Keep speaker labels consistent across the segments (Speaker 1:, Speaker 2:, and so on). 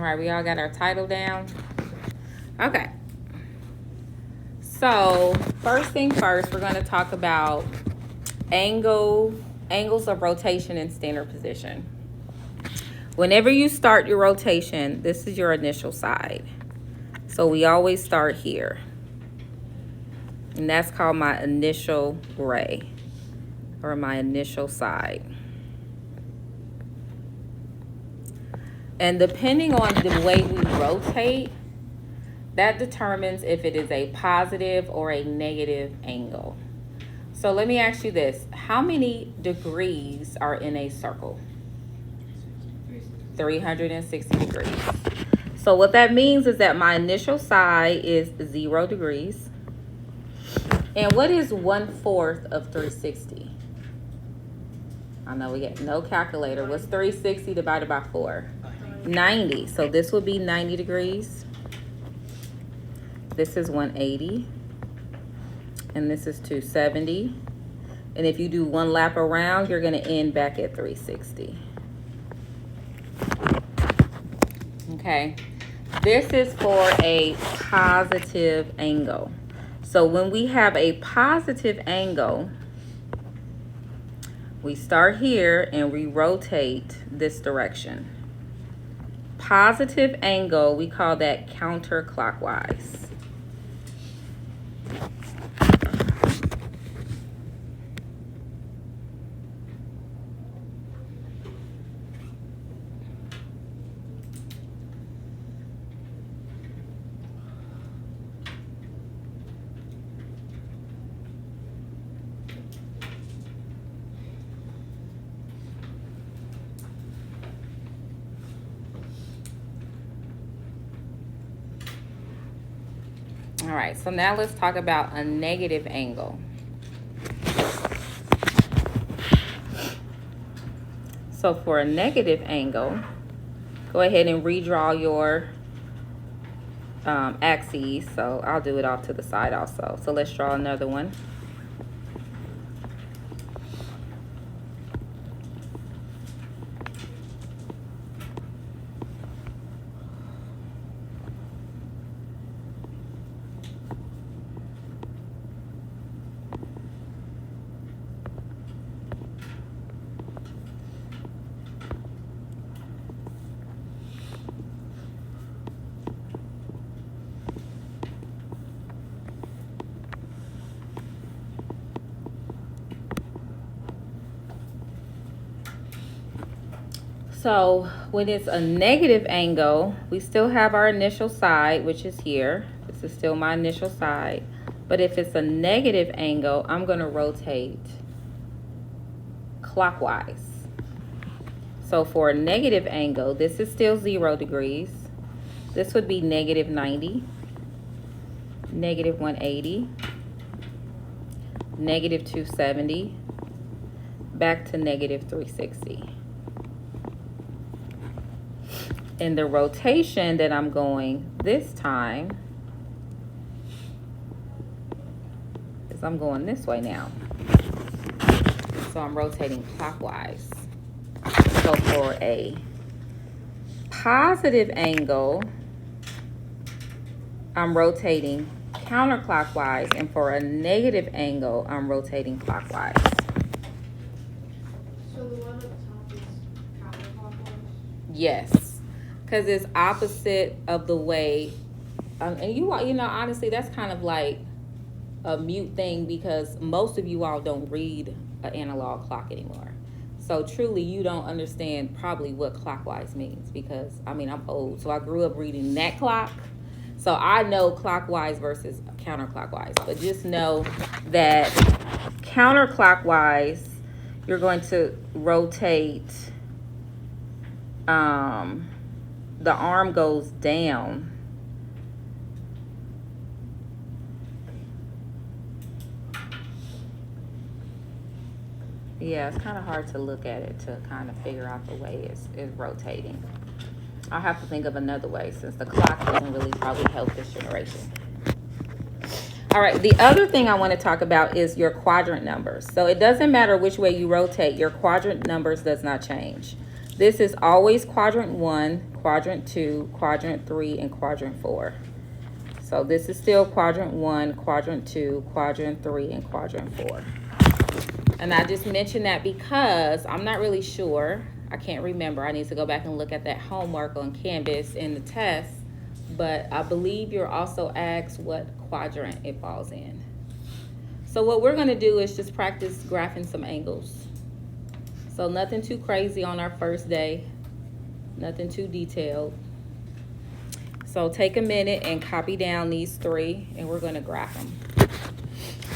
Speaker 1: right, we all got our title down. Okay. So first thing first, we're going to talk about angles of rotation and standard position. Whenever you start your rotation, this is your initial side. So we always start here. And that's called my initial ray, or my initial side. And depending on the way we rotate, that determines if it is a positive or a negative angle. So let me ask you this. How many degrees are in a circle? 360 degrees. So what that means is that my initial side is 0 degrees. And what is 1/4 of 360? I know we get no calculator. What's 360 divided by 4? 90. So this would be 90 degrees. This is 180. And this is 270. And if you do one lap around, you're going to end back at 360. Okay. This is for a positive angle. So when we have a positive angle, we start here and we rotate this direction. Positive angle, we call that counterclockwise. All right, so now let's talk about a negative angle. So for a negative angle, go ahead and redraw your axes. So I'll do it off to the side also. So let's draw another one. So when it's a negative angle, we still have our initial side, which is here. This is still my initial side. But if it's a negative angle, I'm going to rotate clockwise. So for a negative angle, this is still 0 degrees. This would be negative 90, negative 180, negative 270, back to negative 360. And the rotation that I'm going this time is I'm going this way now. So I'm rotating clockwise. So for a positive angle, I'm rotating counterclockwise, and for a negative angle, I'm rotating clockwise.
Speaker 2: So the one at the top is counterclockwise?
Speaker 1: Yes. Because it's opposite of the way, and you know, honestly, that's kind of like a mute thing because most of you all don't read an analog clock anymore. So truly, you don't understand probably what clockwise means because, I mean, I'm old. So I grew up reading that clock. So I know clockwise versus counterclockwise. But just know that counterclockwise, you're going to rotate, the arm goes down. Yeah, it's kind of hard to look at it to kind of figure out the way it's rotating. I'll have to think of another way since the clock doesn't really probably help this generation. All right, the other thing I want to talk about is your quadrant numbers. So it doesn't matter which way you rotate, your quadrant numbers does not change. This is always quadrant 1, quadrant 2, quadrant 3, and quadrant 4. So this is still quadrant 1, quadrant 2, quadrant 3, and quadrant 4. And I just mentioned that because I'm not really sure. I can't remember. I need to go back and look at that homework on Canvas in the test. But I believe you're also asked what quadrant it falls in. So what we're going to do is just practice graphing some angles. So nothing too crazy on our first day. Nothing too detailed. So take a minute and copy down these 3, and we're going to graph them.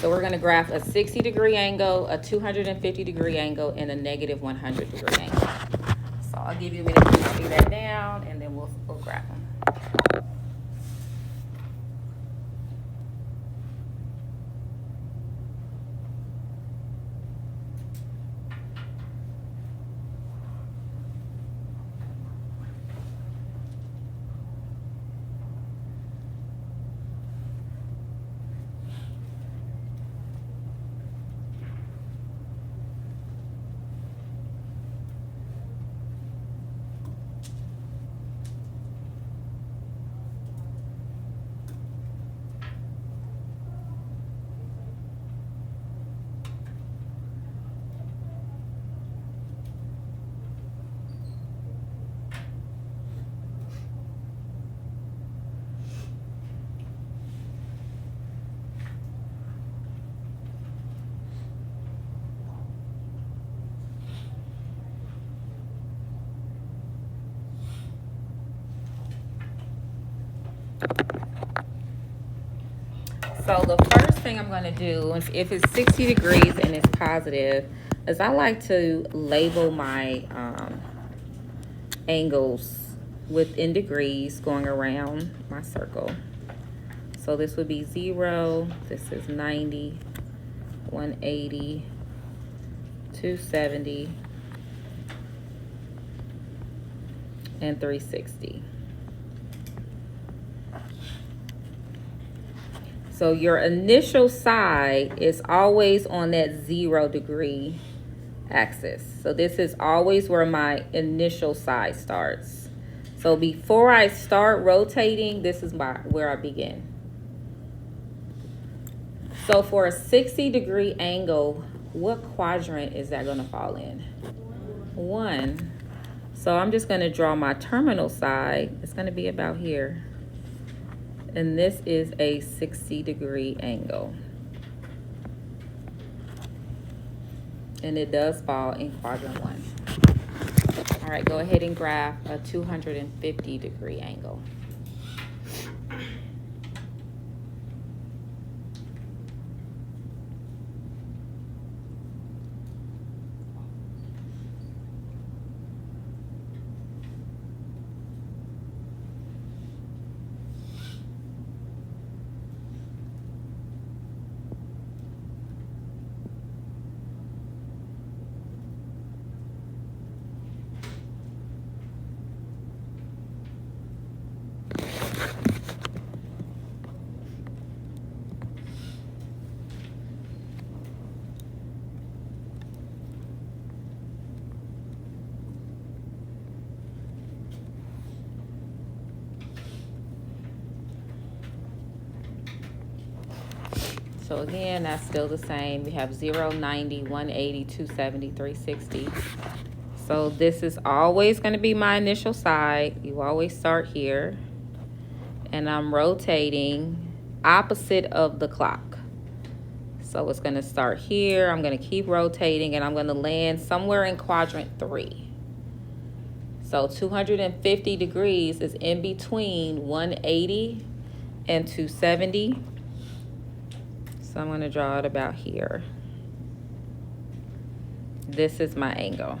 Speaker 1: So we're going to graph a 60-degree angle, a 250-degree angle, and a negative 100-degree angle. So I'll give you a minute to copy that down, and then we'll graph them. So the first thing I'm going to do, if it's 60 degrees and it's positive, is I like to label my angles within degrees going around my circle. So this would be 0, this is 90, 180, 270, and 360. So your initial side is always on that 0 degree axis. So this is always where my initial side starts. So before I start rotating, this is where I begin. So for a 60-degree angle, what quadrant is that going to fall in? 1. So I'm just going to draw my terminal side. It's going to be about here. And this is a 60-degree angle. And it does fall in quadrant 1. All right, go ahead and graph a 250-degree angle. So again, that's still the same. We have 0, 90, 180, 270, 360. So this is always going to be my initial side. You always start here. And I'm rotating opposite of the clock. So it's going to start here. I'm going to keep rotating, and I'm going to land somewhere in quadrant 3. So 250 degrees is in between 180 and 270. So I'm going to draw it about here. This is my angle.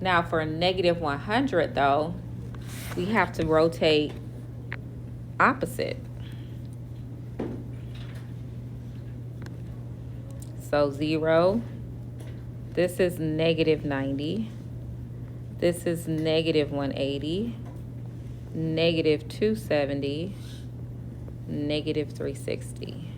Speaker 1: Now for negative 100 though, we have to rotate opposite. So 0. This is negative 90. This is negative 180. Negative 270. Negative 360.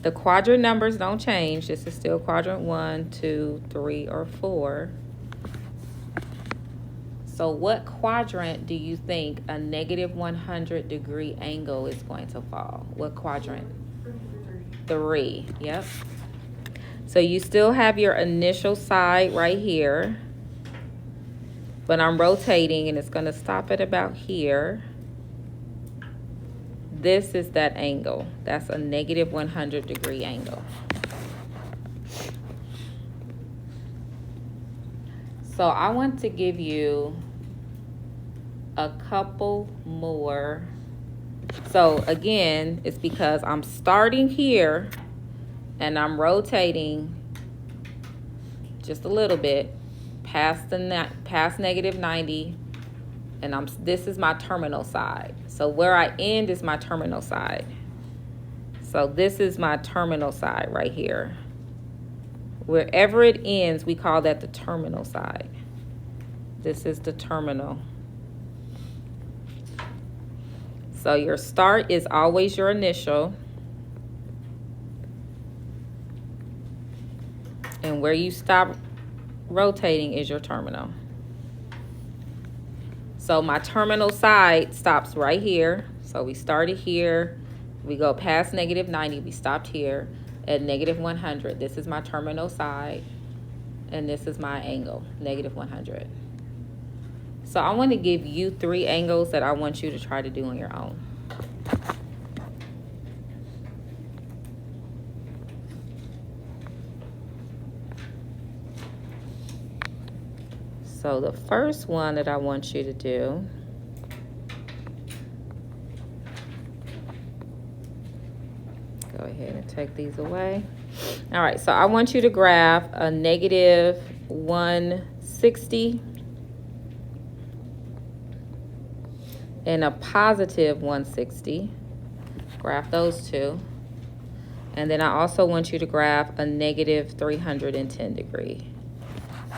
Speaker 1: The quadrant numbers don't change. This is still quadrant 1, 2, 3, or 4. So what quadrant do you think a negative 100 degree angle is going to fall? What quadrant? 3. Yep. So you still have your initial side right here, but I'm rotating and it's going to stop at about here. This is that angle. That's a negative 100 degree angle. So I want to give you a couple more. So again, it's because I'm starting here and I'm rotating just a little bit past negative 90, and this is my terminal side. So where I end is my terminal side. So this is my terminal side right here. Wherever it ends, we call that the terminal side. This is the terminal. So your start is always your initial. And where you stop rotating is your terminal. So my terminal side stops right here. So we started here. We go past negative 90. We stopped here at negative 100. This is my terminal side. And this is my angle, negative 100. So I want to give you 3 angles that I want you to try to do on your own. So the first one that I want you to do, go ahead and take these away. All right, so I want you to graph a negative 160 and a positive 160. Graph those two. And then I also want you to graph a negative 310 degree.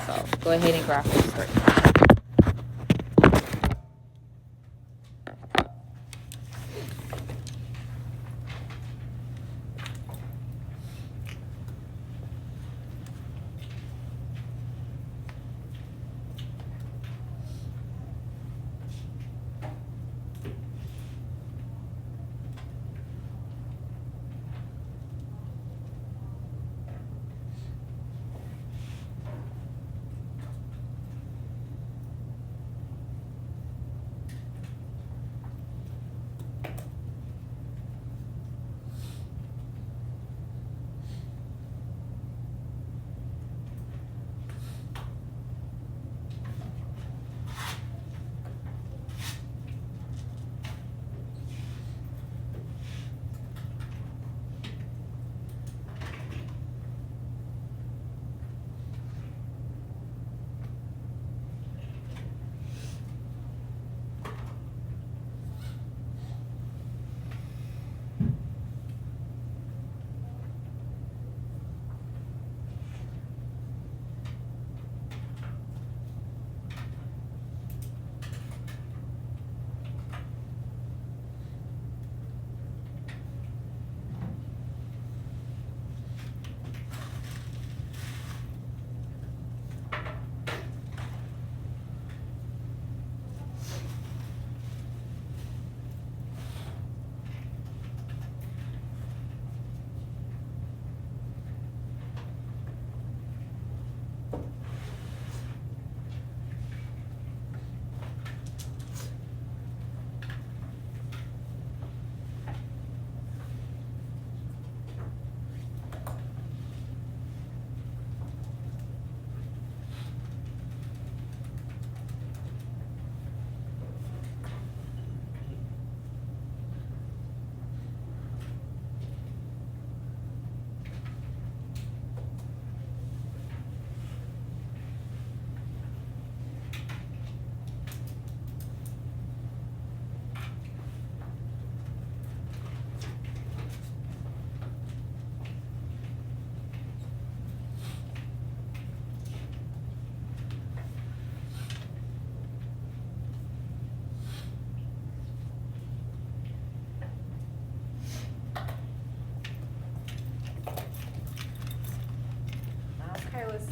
Speaker 1: So go ahead and graph those 3.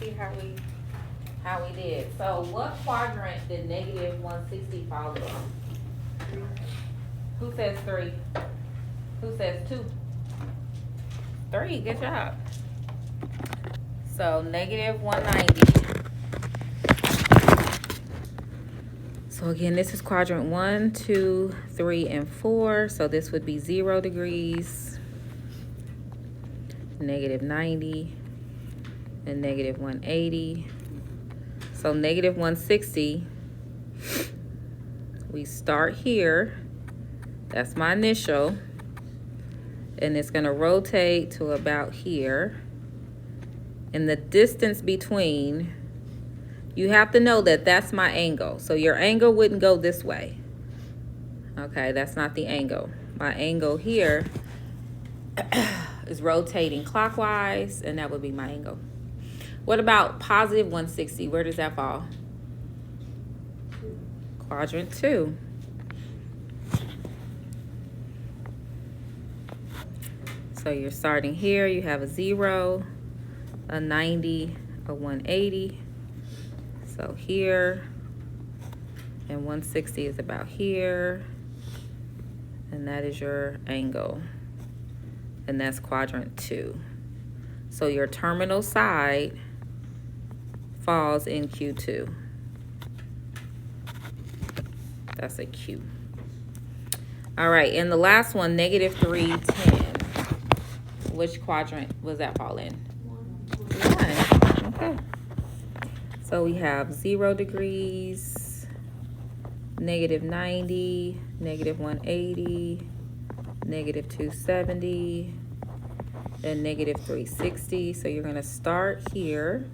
Speaker 1: see how we did. So what quadrant did negative 160 fall in? Who says 3? Who says 2? 3, good job. So negative 190. So again, this is quadrant 1, 2, 3, and 4. So this would be 0 degrees, negative 90, and negative 180. So negative 160, we start here. That's my initial. And it's gonna rotate to about here. And the distance between, you have to know that that's my angle. So your angle wouldn't go this way. Okay, that's not the angle. My angle here is rotating clockwise, and that would be my angle. What about positive 160? Where does that fall? Quadrant 2. So you're starting here. You have a 0, a 90, a 180. So here, and 160 is about here, and that is your angle, and that's quadrant 2. So your terminal side falls in Q2. That's a Q. All right, and the last one, negative 310. Which quadrant was that fall in? 1. Okay. So we have 0 degrees, negative 90, negative 180, negative 270, and negative 360. So you're gonna start here,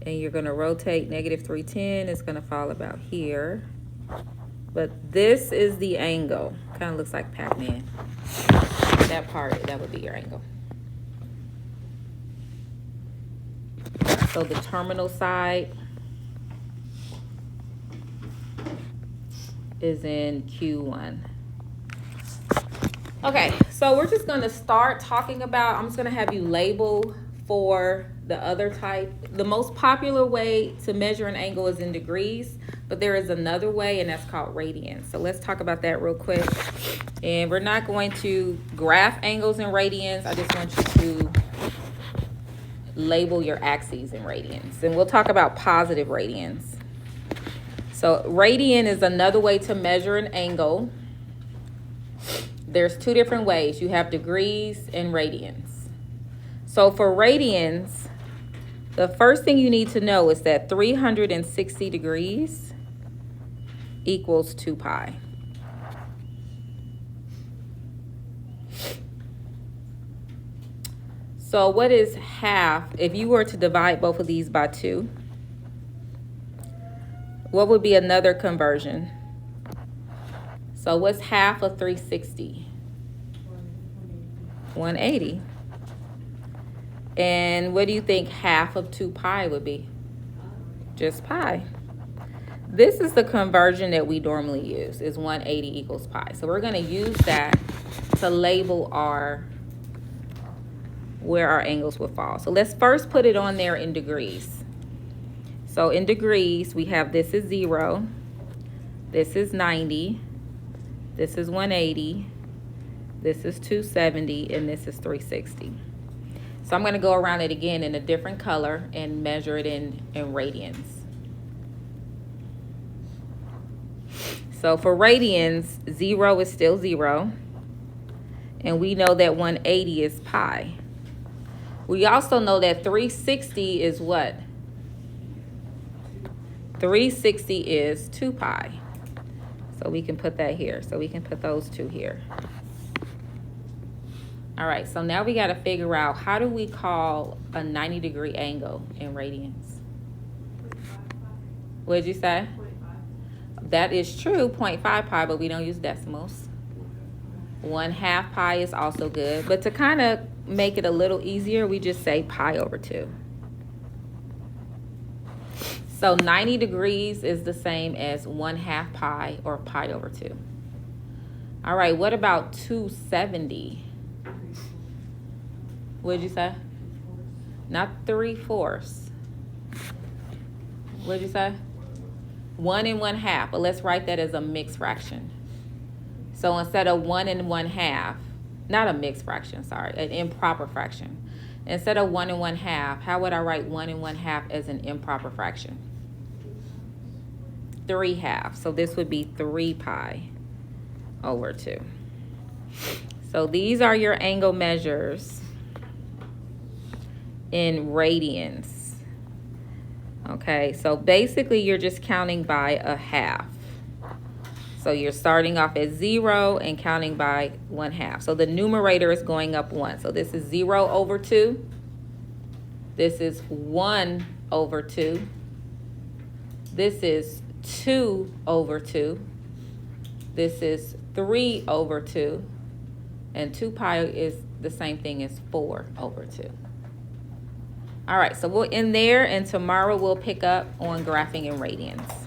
Speaker 1: and you're gonna rotate negative 310. It's gonna fall about here. But this is the angle. Kind of looks like Pac-Man. That part, that would be your angle. So the terminal side is in Q1. Okay, so we're just gonna start talking about, I'm just gonna have you label for the other type. The most popular way to measure an angle is in degrees, but there is another way, and that's called radians. So let's talk about that real quick. And we're not going to graph angles in radians. I just want you to label your axes in radians. And we'll talk about positive radians. So radian is another way to measure an angle. There's 2 different ways. You have degrees and radians. So for radians, the first thing you need to know is that 360 degrees equals 2 pi. So what is half? If you were to divide both of these by 2, what would be another conversion? So what's half of 360? 180. And what do you think half of 2 pi would be? Just pi. This is the conversion that we normally use, is 180 equals pi. So we're going to use that to label where our angles would fall. So let's first put it on there in degrees. So in degrees, we have this is 0, this is 90, this is 180, this is 270, and this is 360. So I'm going to go around it again in a different color and measure it in radians. So for radians, 0 is still 0. And we know that 180 is pi. We also know that 360 is what? 360 is 2 pi. So we can put that here. So we can put those 2 here. All right, so now we got to figure out, how do we call a 90-degree angle in radians? What did you say? 0.5. That is true, 0.5 pi, but we don't use decimals. 1/2 pi is also good, but to kind of make it a little easier, we just say pi over 2. So 90 degrees is the same as 1/2 pi, or pi over 2. All right, what about 270? What did you say? not 3/4. What'd you say? 1 1/2, but let's write that as a mixed fraction. So instead of 1 1/2, not a mixed fraction, sorry, an improper fraction. Instead of 1 1/2, how would I write 1 1/2 as an improper fraction? 3/2. So this would be 3 pi over 2. So these are your angle measures in radians. Okay, so basically you're just counting by a half. So you're starting off at 0 and counting by 1/2. So the numerator is going up 1. So this is 0 over 2. This is 1 over 2. This is 2 over 2. This is 3 over 2. And 2 pi is the same thing as 4 over 2. All right, so we'll end there, and tomorrow we'll pick up on graphing in radians.